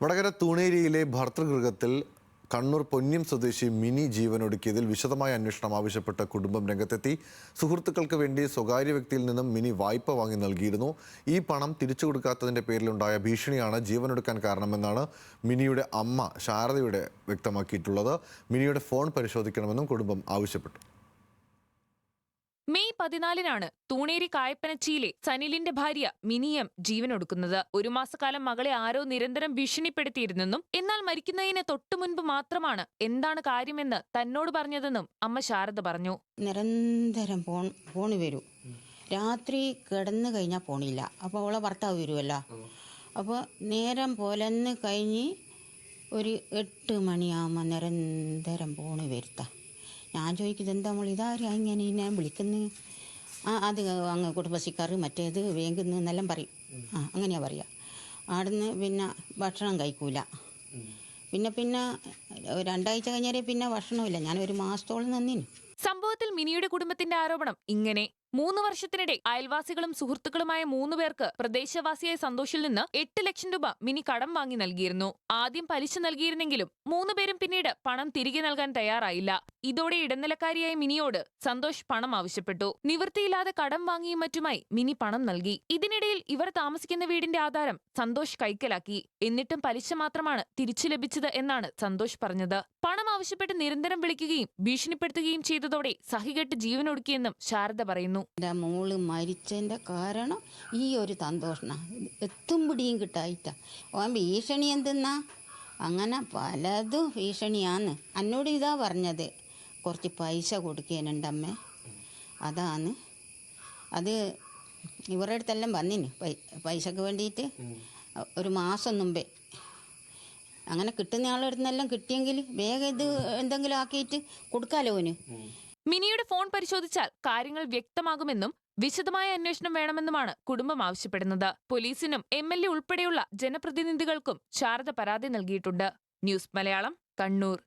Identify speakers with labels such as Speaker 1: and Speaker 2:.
Speaker 1: വടകര തൂണേരിയിലെ ഭർതൃഗൃഹത്തിൽ കണ്ണൂർ പൊന്ന്യം സ്വദേശി മിനി ജീവനൊടുക്കിയതിൽ വിശദമായ അന്വേഷണം ആവശ്യപ്പെട്ട കുടുംബം രംഗത്തെത്തി. സുഹൃത്തുക്കൾക്ക് വേണ്ടി സ്വകാര്യ വ്യക്തിയിൽ നിന്നും മിനി വായ്പ വാങ്ങി നൽകിയിരുന്നു. ഈ പണം തിരിച്ചു കൊടുക്കാത്തതിന്റെ പേരിലുണ്ടായ ഭീഷണിയാണ് ജീവനൊടുക്കാൻ കാരണമെന്നാണ് മിനിയുടെ അമ്മ ശാരദയുടെ വ്യക്തമാക്കിയിട്ടുള്ളത്. മിനിയുടെ ഫോൺ പരിശോധിക്കണമെന്നും കുടുംബം ആവശ്യപ്പെട്ടു.
Speaker 2: മെയ് 14-നാണ് തൂണേരി കായപ്പനച്ചിയിലെ സനിലിന്റെ ഭാര്യ മിനിയം ജീവനൊടുക്കുന്നത്. ഒരു മാസക്കാലം മകളെ ആരോ നിരന്തരം ഭീഷണിപ്പെടുത്തിയിരുന്നെന്നും എന്നാൽ മരിക്കുന്നതിന് തൊട്ടു മുൻപ് മാത്രമാണ് എന്താണ് കാര്യമെന്ന് തന്നോട് പറഞ്ഞതെന്നും അമ്മ ശാരദ പറഞ്ഞു.
Speaker 3: നിരന്തരം ഫോണ് വരൂ. രാത്രി കിടന്നു കഴിഞ്ഞാൽ പോണില്ല. അപ്പോൾ അവളെ ഭർത്താവ് വരുമല്ലോ. അപ്പോൾ നേരം പോലെന്ന് കഴിഞ്ഞ് ഒരു 8 മണിയാകുമ്പോൾ നിരന്തരം ഫോണ് വരുത്താം. ഞാൻ ചോദിക്കുന്നത് എന്താ മോൾ ഇതാരാ ഇങ്ങനെ ഞാൻ വിളിക്കുന്നത്? അത് അങ്ങ് കുടുംബശ്രീക്കാർ മറ്റേത് വേങ്കുന്നു എന്നെല്ലാം പറയും. അങ്ങനെയാണ് പറയുക. ആടുന്ന് പിന്നെ ഭക്ഷണം കഴിക്കൂല. പിന്നെ 2 ആഴ്ച കഴിഞ്ഞാൽ പിന്നെ ഭക്ഷണമില്ല. ഞാൻ ഒരു മാസത്തോളം നിന്നിന്.
Speaker 2: സംഭവത്തിൽ മിനിയുടെ കുടുംബത്തിന്റെ ആരോപണം ഇങ്ങനെ: 3 വർഷത്തിനിടെ അയൽവാസികളും സുഹൃത്തുക്കളുമായ 3 പേർക്ക് പ്രദേശവാസിയായ സന്തോഷിൽ നിന്ന് 8 ലക്ഷം രൂപ മിനി കടം വാങ്ങി നൽകിയിരുന്നു. ആദ്യം പലിശ നൽകിയിരുന്നെങ്കിലും 3 പേരും പിന്നീട് പണം തിരികെ നൽകാൻ തയ്യാറായില്ല. ഇതോടെ ഇടനിലക്കാരിയായ മിനിയോട് സന്തോഷ് പണം ആവശ്യപ്പെട്ടു. നിവൃത്തിയില്ലാതെ കടം വാങ്ങിയും മറ്റുമായി മിനി പണം നൽകി. ഇതിനിടയിൽ ഇവർ താമസിക്കുന്ന വീടിന്റെ ആധാരം സന്തോഷ് കൈക്കലാക്കി. എന്നിട്ടും പലിശ മാത്രമാണ് തിരിച്ചു ലഭിച്ചത് എന്നാണ് സന്തോഷ് പറഞ്ഞത്. പണം ആവശ്യപ്പെട്ട് നിരന്തരം വിളിക്കുകയും ഭീഷണിപ്പെടുത്തുകയും ചെയ്തതോടെ സഹികെട്ട് ജീവനൊടുക്കിയെന്നും ശാരദ പറയുന്നു.
Speaker 3: എൻ്റെ മോള് മരിച്ചതിൻ്റെ കാരണം ഈ ഒരു സന്തോഷന എത്തും പിടിയും കിട്ടായിട്ടാ. ഓൻ ഭീഷണി എന്തെന്നാ അങ്ങനെ പലതും ഭീഷണിയാന്ന്. എന്നോട് ഇതാ പറഞ്ഞത്, കുറച്ച് പൈസ കൊടുക്കാനുണ്ടമ്മേ. അതാണ് അത് ഇവരുടെ അടുത്തെല്ലാം വന്നിന് പൈസക്ക് വേണ്ടിയിട്ട് ഒരു മാസം മുമ്പേ. അങ്ങനെ കിട്ടുന്ന ആളുടെ അടുത്തെല്ലാം കിട്ടിയെങ്കിൽ വേഗം ഇത് എന്തെങ്കിലും ആക്കിയിട്ട് കൊടുക്കാലോ ഓന്.
Speaker 2: മിനിയുടെ ഫോൺ പരിശോധിച്ചാൽ കാര്യങ്ങൾ വ്യക്തമാകുമെന്നും വിശദമായ അന്വേഷണം വേണമെന്നുമാണ് കുടുംബം ആവശ്യപ്പെടുന്നത്. പോലീസിനും MLA ഉൾപ്പെടെയുള്ള ജനപ്രതിനിധികൾക്കും ശാരദ പരാതി നൽകിയിട്ടുണ്ട്. ന്യൂസ് മലയാളം, കണ്ണൂർ.